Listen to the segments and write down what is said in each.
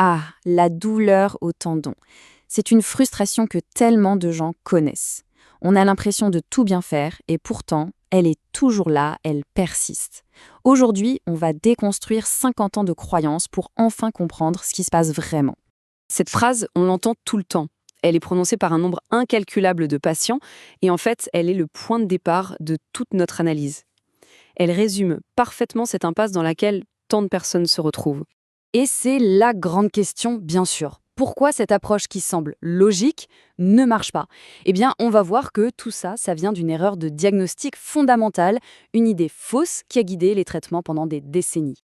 Ah, la douleur au tendon. C'est une frustration que tellement de gens connaissent. On a l'impression de tout bien faire et pourtant, elle est toujours là, elle persiste. Aujourd'hui, on va déconstruire 50 ans de croyances pour enfin comprendre ce qui se passe vraiment. Cette phrase, on l'entend tout le temps. Elle est prononcée par un nombre incalculable de patients et en fait, elle est le point de départ de toute notre analyse. Elle résume parfaitement cette impasse dans laquelle tant de personnes se retrouvent. Et c'est la grande question, bien sûr. Pourquoi cette approche qui semble logique ne marche pas? Eh bien, on va voir que tout ça, ça vient d'une erreur de diagnostic fondamentale, une idée fausse qui a guidé les traitements pendant des décennies.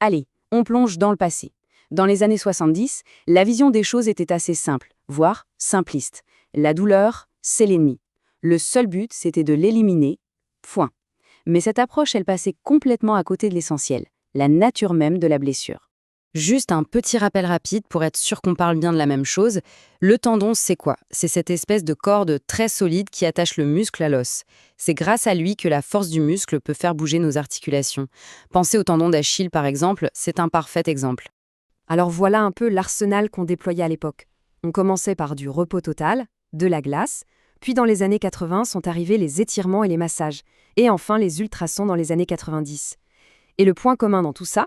Allez, on plonge dans le passé. Dans les années 70, la vision des choses était assez simple, voire simpliste. La douleur, c'est l'ennemi. Le seul but, c'était de l'éliminer. Point. Mais cette approche, elle passait complètement à côté de l'essentiel, la nature même de la blessure. Juste un petit rappel rapide pour être sûr qu'on parle bien de la même chose. Le tendon, c'est quoi? C'est cette espèce de corde très solide qui attache le muscle à l'os. C'est grâce à lui que la force du muscle peut faire bouger nos articulations. Pensez au tendon d'Achille par exemple, c'est un parfait exemple. Alors voilà un peu l'arsenal qu'on déployait à l'époque. On commençait par du repos total, de la glace, puis dans les années 80 sont arrivés les étirements et les massages, et enfin les ultrasons dans les années 90. Et le point commun dans tout ça,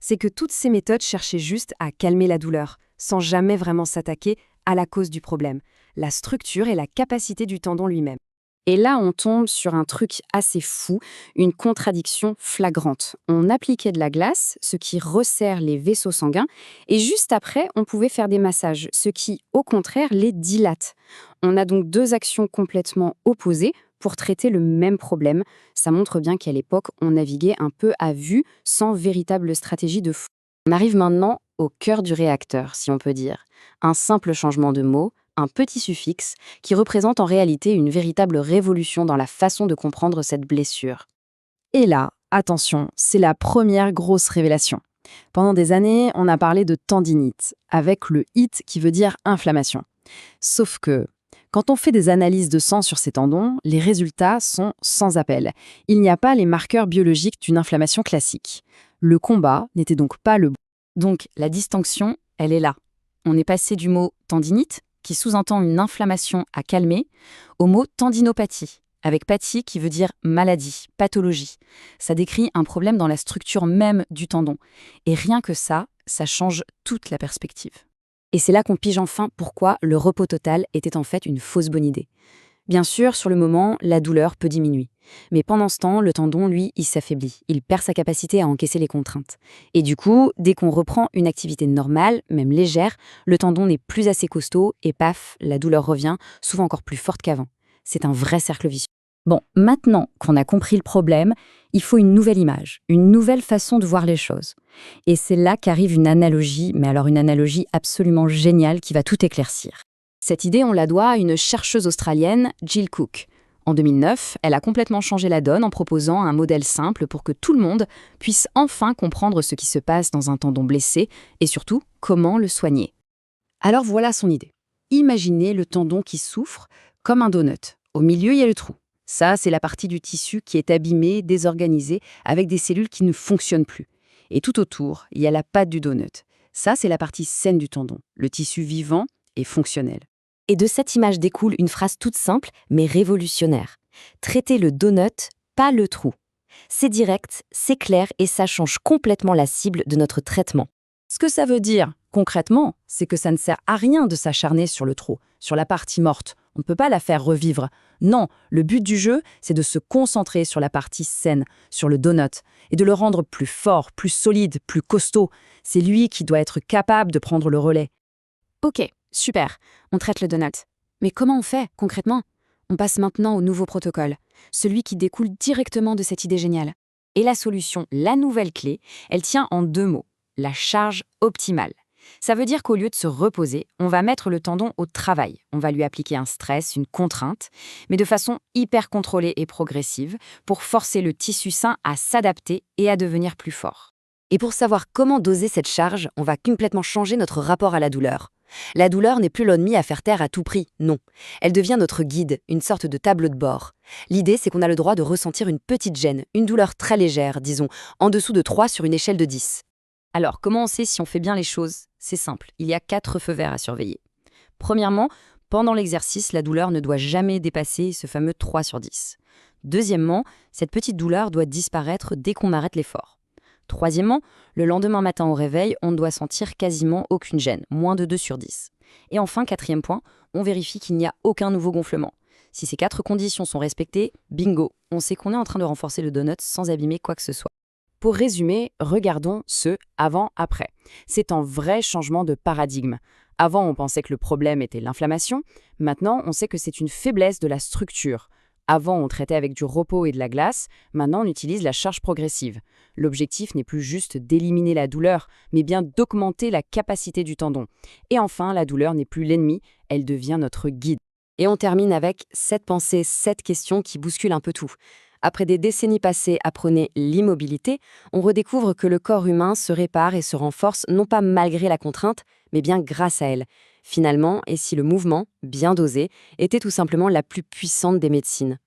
c'est que toutes ces méthodes cherchaient juste à calmer la douleur, sans jamais vraiment s'attaquer à la cause du problème, la structure et la capacité du tendon lui-même. Et là, on tombe sur un truc assez fou, une contradiction flagrante. On appliquait de la glace, ce qui resserre les vaisseaux sanguins, et juste après, on pouvait faire des massages, ce qui, au contraire, les dilate. On a donc deux actions complètement opposées pour traiter le même problème. Ça montre bien qu'à l'époque, on naviguait un peu à vue, sans véritable stratégie de fond. On arrive maintenant au cœur du réacteur, si on peut dire. Un simple changement de mot, un petit suffixe, qui représente en réalité une véritable révolution dans la façon de comprendre cette blessure. Et là, attention, c'est la première grosse révélation. Pendant des années, on a parlé de tendinite, avec le it qui veut dire inflammation. Sauf que, quand on fait des analyses de sang sur ces tendons, les résultats sont sans appel. Il n'y a pas les marqueurs biologiques d'une inflammation classique. Le combat n'était donc pas le bon. Donc la distinction, elle est là. On est passé du mot tendinite, qui sous-entend une inflammation à calmer, au mot tendinopathie, avec pathie qui veut dire maladie, pathologie. Ça décrit un problème dans la structure même du tendon. Et rien que ça change toute la perspective. Et c'est là qu'on pige enfin pourquoi le repos total était en fait une fausse bonne idée. Bien sûr, sur le moment, la douleur peut diminuer. Mais pendant ce temps, le tendon, lui, il s'affaiblit. Il perd sa capacité à encaisser les contraintes. Et du coup, dès qu'on reprend une activité normale, même légère, le tendon n'est plus assez costaud et paf, la douleur revient, souvent encore plus forte qu'avant. C'est un vrai cercle vicieux. Bon, maintenant qu'on a compris le problème, il faut une nouvelle image, une nouvelle façon de voir les choses. Et c'est là qu'arrive une analogie, mais alors une analogie absolument géniale qui va tout éclaircir. Cette idée, on la doit à une chercheuse australienne, Jill Cook. En 2009, elle a complètement changé la donne en proposant un modèle simple pour que tout le monde puisse enfin comprendre ce qui se passe dans un tendon blessé et surtout comment le soigner. Alors voilà son idée. Imaginez le tendon qui souffre comme un donut. Au milieu, il y a le trou. Ça, c'est la partie du tissu qui est abîmée, désorganisée, avec des cellules qui ne fonctionnent plus. Et tout autour, il y a la pâte du donut. Ça, c'est la partie saine du tendon, le tissu vivant et fonctionnel. Et de cette image découle une phrase toute simple, mais révolutionnaire. Traiter le donut, pas le trou. C'est direct, c'est clair et ça change complètement la cible de notre traitement. Ce que ça veut dire, concrètement, c'est que ça ne sert à rien de s'acharner sur le trou, sur la partie morte. On ne peut pas la faire revivre. Non, le but du jeu, c'est de se concentrer sur la partie saine, sur le donut, et de le rendre plus fort, plus solide, plus costaud. C'est lui qui doit être capable de prendre le relais. Ok, super, on traite le donut. Mais comment on fait, concrètement? On passe maintenant au nouveau protocole, celui qui découle directement de cette idée géniale. Et la solution, la nouvelle clé, elle tient en deux mots, la charge optimale. Ça veut dire qu'au lieu de se reposer, on va mettre le tendon au travail. On va lui appliquer un stress, une contrainte, mais de façon hyper contrôlée et progressive pour forcer le tissu sain à s'adapter et à devenir plus fort. Et pour savoir comment doser cette charge, on va complètement changer notre rapport à la douleur. La douleur n'est plus l'ennemi à faire taire à tout prix, non. Elle devient notre guide, une sorte de tableau de bord. L'idée, c'est qu'on a le droit de ressentir une petite gêne, une douleur très légère, disons, en dessous de 3 sur une échelle de 10. Alors, comment on sait si on fait bien les choses? C'est simple, il y a 4 feux verts à surveiller. Premièrement, pendant l'exercice, la douleur ne doit jamais dépasser ce fameux 3 sur 10. Deuxièmement, cette petite douleur doit disparaître dès qu'on arrête l'effort. Troisièmement, le lendemain matin au réveil, on ne doit sentir quasiment aucune gêne, moins de 2 sur 10. Et enfin, quatrième point, on vérifie qu'il n'y a aucun nouveau gonflement. Si ces 4 conditions sont respectées, bingo, on sait qu'on est en train de renforcer le donut sans abîmer quoi que ce soit. Pour résumer, regardons ce avant-après. C'est un vrai changement de paradigme. Avant, on pensait que le problème était l'inflammation. Maintenant, on sait que c'est une faiblesse de la structure. Avant, on traitait avec du repos et de la glace. Maintenant, on utilise la charge progressive. L'objectif n'est plus juste d'éliminer la douleur, mais bien d'augmenter la capacité du tendon. Et enfin, la douleur n'est plus l'ennemi, elle devient notre guide. Et on termine avec 7 pensées, 7 questions qui bousculent un peu tout. Après des décennies passées à prôner l'immobilité, on redécouvre que le corps humain se répare et se renforce non pas malgré la contrainte, mais bien grâce à elle. Finalement, et si le mouvement, bien dosé, était tout simplement la plus puissante des médecines?